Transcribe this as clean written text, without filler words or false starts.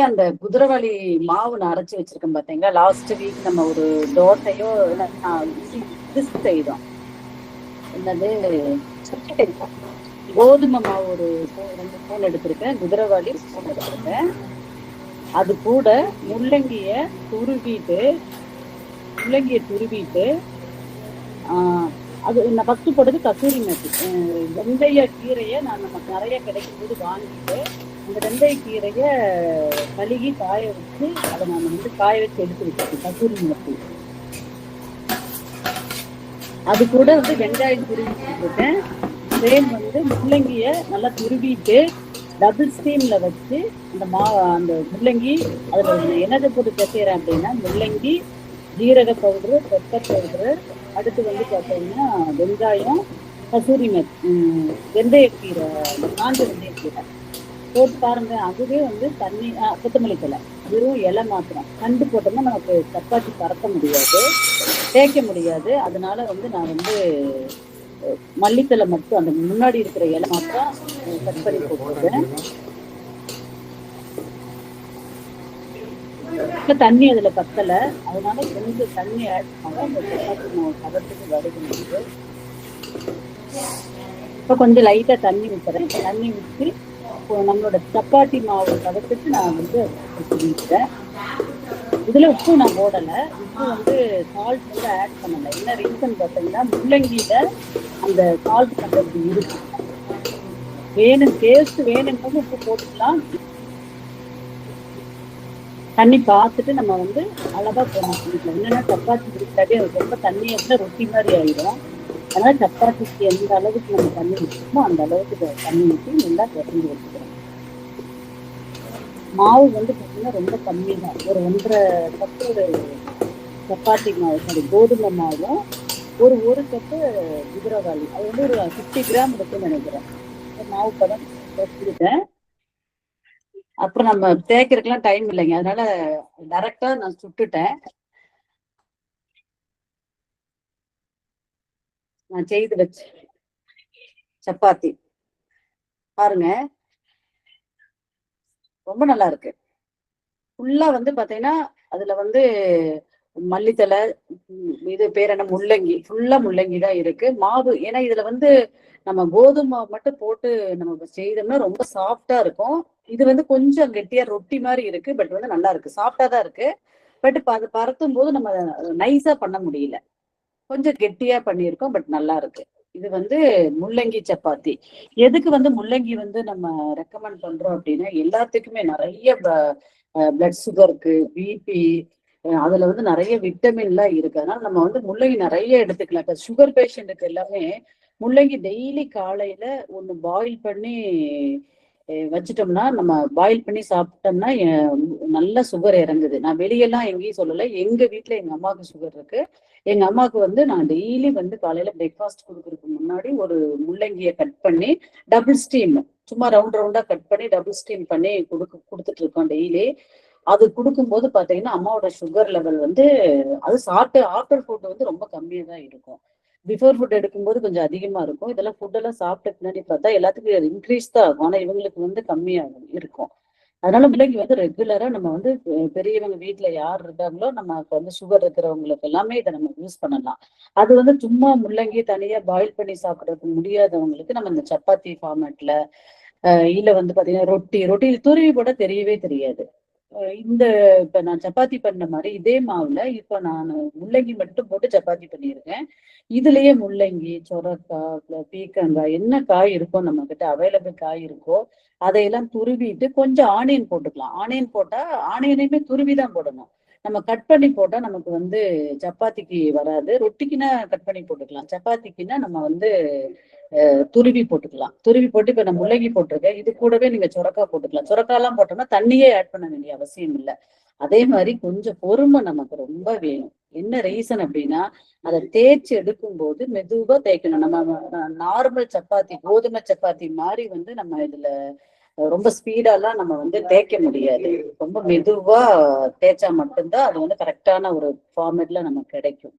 அந்த குதிரைவாலி மாவு நான் அரைச்சி வச்சிருக்கேன் பாத்தீங்களா. லாஸ்ட் வீக் நம்ம ஒரு தோசையோ இது செய்தோம். என்னது, கோதுமை மாவு ஒரு 2 ஸ்பூன் எடுத்திருக்கேன், குதிரைவாலி ஸ்பூன் எடுத்திருக்கேன். அது கூட முள்ளங்கிய துருவிட்டு அது நான் ஃபர்ஸ்ட் போட்டது கசூரி மேத்தி. வெந்தய கீரையை நான் நமக்கு நிறைய கிடைக்கும் போது வாங்கிட்டு அந்த வெந்தய கீரையை கழுகி காய வச்சு அதை நான் காய வச்சு எடுத்து வச்சிருக்கேன். கசூரி மேத்தி அது கூட வெங்காயம் துருவி வச்சுருக்கேன். சேம் முள்ளங்கிய நல்லா துருவிட்டு டபுள் ஸ்டீம்ல வச்சு அந்த முள்ளங்கி அதுல என்னதை போட்டு கசைறேன் அப்படின்னா, முள்ளங்கி, ஜீரக பவுடரு, பெப்பர் பவுடரு, அடுத்து பார்த்தீங்கன்னா வெங்காயம், கசூரி மேத்தி, வெந்தயக்கீரை, காஞ்ச வெந்தயக்கீரை போட்டு பாருங்க. அதுவே தண்ணி, கொத்தமல்லி தலை, வெறும் இலை மாத்திரம். கண்டு போட்டோம்னா நமக்கு சப்பாத்தி பறக்க முடியாது, தேய்க்க முடியாது. அதனால நான் மல்லித்தலை மட்டும் அந்த முன்னாடி இருக்கிற இலை மாத்திரம் கட் பண்ணி போட்டுருவேன். தண்ணி அதுல பத்தல, அதனால கொஞ்சம் தண்ணி ஆட் பண்ண அந்த சப்பாத்தி மாவு பதத்துக்கு வடிக்கணும். இப்ப கொஞ்சம் லைட்டா தண்ணி ஊத்துறேன். தண்ணி ஊற்றி நம்மளோட சப்பாத்தி மாவு பதத்துக்கு நான் ஊற்றிட்டேன். இதுல உப்பு நான் போடல, உப்பு சால்ட் ஆட் பண்ணல. என்ன ரீசன் பார்த்தீங்கன்னா, முள்ளங்கியில அந்த சால்ட் கண்டென்ட் இருக்கு. வேணும் டேஸ்ட் வேணும்போது உப்பு போட்டுக்கலாம். தண்ணி பார்த்துட்டு நம்ம அளவா போடணும். என்னன்னா சப்பாத்தி பிடிக்காதே ரொம்ப தண்ணியை ரொட்டி மாதிரி ஆயிடும். அதனால சப்பாத்திக்கு எந்த அளவுக்கு நம்ம தண்ணி ஊற்றணுமோ அந்த அளவுக்கு தண்ணி ஊற்றி நல்லா பிசைஞ்சு வச்சுக்கிறோம். மாவு பார்த்தீங்கன்னா ரொம்ப கம்மி தான். ஒரு 1.5 கப்பு சப்பாத்தி மாவு, கோதுமை மாவும் ஒரு கப்பு குதிரைவாலி, அது ஒரு 50 கிராம் இருக்குன்னு நினைக்கிறேன். மாவு பதம் வச்சுக்கிட்டேன். அப்புறம் நம்ம தேய்க்கிறதுக்கெல்லாம் டைம் இல்லைங்க, அதனால டைரக்டா நான் சுட்டுட்டேன். நான் செய்து வச்சு சப்பாத்தி பாருங்க, ரொம்ப நல்லா இருக்கு. ஃபுல்லா பாத்தீங்கன்னா அதுல மல்லித்தலை, இது பேர் என்ன, முள்ளங்கி, ஃபுல்லா முள்ளங்கி தான் இருக்கு. மாவு ஏன்னா இதுல நம்ம கோதுமை மாவு மட்டும் போட்டு நம்ம செய்தோம்னா ரொம்ப சாஃப்டா இருக்கும். இது கொஞ்சம் கெட்டியா ரொட்டி மாதிரி இருக்கு, பட் நல்லா இருக்கு, சாஃப்டா தான் இருக்கு. பட் அது பரத்தும் போது நம்ம நைஸா பண்ண முடியல, கொஞ்சம் கெட்டியா பண்ணியிருக்கோம், பட் நல்லா இருக்கு. இது முள்ளங்கி சப்பாத்தி. எதுக்கு முள்ளங்கி நம்ம ரெக்கமெண்ட் பண்றோம் அப்படின்னா, எல்லாத்துக்குமே நிறைய பிளட் சுகருக்கு, பிபி, அதுல நிறைய விட்டமின்லாம் இருக்கு. அதனால நம்ம முள்ளங்கி நிறைய எடுத்துக்கலாம். இப்ப சுகர் பேஷண்ட்டுக்கு எல்லாமே முள்ளங்கி டெய்லி காலையில ஒண்ணு பாயில் பண்ணி வச்சுட்டோம்னா, நம்ம பாயில் பண்ணி சாப்பிட்டோம்னா நல்ல சுகர் இறங்குது. நான் வெளியெல்லாம் எங்கேயும் சொல்லலை, எங்க வீட்டுல எங்க அம்மாவுக்கு சுகர் இருக்கு. எங்க அம்மாவுக்கு நான் டெய்லி காலையில பிரேக்ஃபாஸ்ட் கொடுக்கறதுக்கு முன்னாடி ஒரு முள்ளங்கியை கட் பண்ணி டபுள் ஸ்டீம், சும்மா ரவுண்ட் ரவுண்டா கட் பண்ணி டபுள் ஸ்டீம் பண்ணி கொடுத்துட்டு இருக்கோம் டெய்லி. அது கொடுக்கும்போது பாத்தீங்கன்னா அம்மாவோட சுகர் லெவல் அது சாப்பிட்டு ஆஃப்டர் ஃபுட் ரொம்ப கம்மியா தான் இருக்கும். பிஃபோர் ஃபுட் எடுக்கும்போது கொஞ்சம் அதிகமா இருக்கும். இதெல்லாம் ஃபுட் எல்லாம் சாப்பிட்ட பின்னாடி பார்த்தா எல்லாத்துக்கும் இன்க்ரீஸ் தான் ஆகும், ஆனா இவங்களுக்கு கம்மியாகும் இருக்கும். அதனால முள்ளங்கி ரெகுலரா நம்ம பெரியவங்க வீட்டுல யார் இருக்காங்களோ, நமக்கு சுகர் இருக்கிறவங்களுக்கு எல்லாமே இதை நம்ம யூஸ் பண்ணலாம். அது சும்மா முள்ளங்கி தனியா பாயில் பண்ணி சாப்பிடறதுக்கு முடியாதவங்களுக்கு நம்ம இந்த சப்பாத்தி ஃபார்மேட்ல, இல்ல பாத்தீங்கன்னா ரொட்டி துருவி போட தெரியவே தெரியாது. இந்த இப்ப நான் சப்பாத்தி பண்ண மாதிரி இதே மாவுல இப்ப நான் முள்ளங்கி மட்டும் போட்டு சப்பாத்தி பண்ணியிருக்கேன். இதுலயே முள்ளங்கி, சொரக்காய், பீக்கங்காய், என்ன காய் இருக்கோ நம்ம கிட்ட அவைலபிள் காய் இருக்கோ அதையெல்லாம் துருவிட்டு கொஞ்சம் ஆனியன் போட்டுக்கலாம். ஆனியன் போட்டா ஆனியனையுமே துருவி தான் போடணும். நம்ம கட் பண்ணி போட்டா நமக்கு சப்பாத்திக்கு வராது. ரொட்டிக்குன்னா கட் பண்ணி போட்டுக்கலாம், சப்பாத்திக்குன்னா நம்ம துருவி போட்டுக்கலாம். துருவி போட்டு இப்ப நான் முள்ளங்கி போட்டிருக்கேன், இது கூடவே நீங்க சொரக்காய் போட்டுக்கலாம். சொரக்காய் எல்லாம் போட்டோம்னா தண்ணியே ஆட் பண்ண வேண்டிய அவசியம் இல்லை. அதே மாதிரி கொஞ்சம் பொறுமை நமக்கு ரொம்ப வேணும். என்ன ரீசன் அப்படின்னா, அதை தேய்ச்சி எடுக்கும் போது மெதுவா தேய்க்கணும். நம்ம நார்மல் சப்பாத்தி, கோதுமை சப்பாத்தி மாதிரி நம்ம இதுல ரொம்ப ஸ்பீடாலாம் நம்ம தேய்க்க முடியாது. ரொம்ப மெதுவா தேய்ச்சா மட்டும்தான் அது கரெக்டான ஒரு ஃபார்மேட்ல நமக்கு கிடைக்கும்.